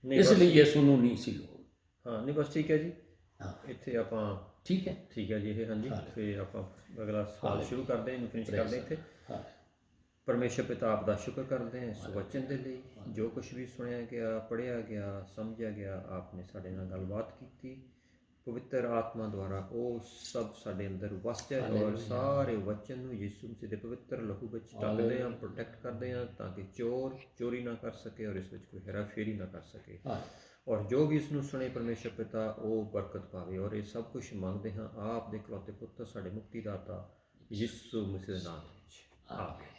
ਇਸ ਲਈ ਯਿਸੂ ਨੂੰ ਨਹੀਂ ਸੀ ਲੋੜ। ਹਾਂ, ਨਹੀਂ ਬਸ ਠੀਕ ਹੈ ਜੀ। ਇੱਥੇ ਆਪਾਂ ਠੀਕ ਹੈ ਜੀ ਇਹ। ਹਾਂਜੀ, ਫਿਰ ਆਪਾਂ ਅਗਲਾ ਸਵਾਲ ਸ਼ੁਰੂ ਕਰਦੇ ਹਾਂ, ਫਿਨਿਸ਼ ਕਰਦੇ ਇੱਥੇ। ਪਰਮੇਸ਼ਰ ਪਿਤਾ ਆਪ ਦਾ ਸ਼ੁਕਰ ਕਰਦੇ ਹਾਂ ਇਸ ਵਚਨ ਦੇ ਲਈ, ਜੋ ਕੁਝ ਵੀ ਸੁਣਿਆ ਗਿਆ, ਪੜ੍ਹਿਆ ਗਿਆ, ਸਮਝਿਆ ਗਿਆ, ਆਪ ਨੇ ਸਾਡੇ ਨਾਲ ਗੱਲਬਾਤ ਕੀਤੀ ਪਵਿੱਤਰ ਆਤਮਾ ਦੁਆਰਾ, ਉਹ ਸਭ ਸਾਡੇ ਅੰਦਰ ਵਸ ਜਾਏ ਔਰ ਸਾਰੇ ਵਚਨ ਨੂੰ ਯਿਸੂ ਮਸੀਹ ਦੇ ਪਵਿੱਤਰ ਲਹੂ ਵਿੱਚ ਢੱਕਦੇ ਹਾਂ, ਪ੍ਰੋਟੈਕਟ ਕਰਦੇ ਹਾਂ, ਤਾਂ ਕਿ ਚੋਰ ਚੋਰੀ ਨਾ ਕਰ ਸਕੇ ਔਰ ਇਸ ਵਿੱਚ ਕੋਈ ਹੈਰਾਫੇਰੀ ਨਾ ਕਰ ਸਕੇ। ਔਰ ਜੋ ਵੀ ਇਸ ਨੂੰ ਸੁਣੇ ਪਰਮੇਸ਼ਰ ਪਿਤਾ ਉਹ ਬਰਕਤ ਪਾਵੇ। ਔਰ ਇਹ ਸਭ ਕੁਝ ਮੰਗਦੇ ਹਾਂ ਆਪ ਦੇ ਇਕਲੌਤੇ ਪੁੱਤਰ ਸਾਡੇ ਮੁਕਤੀਦਾਤਾ ਯਿਸੂ ਮਸੀਹ ਦੇ ਨਾਮ ਵਿੱਚ। ਆਮੀਨ।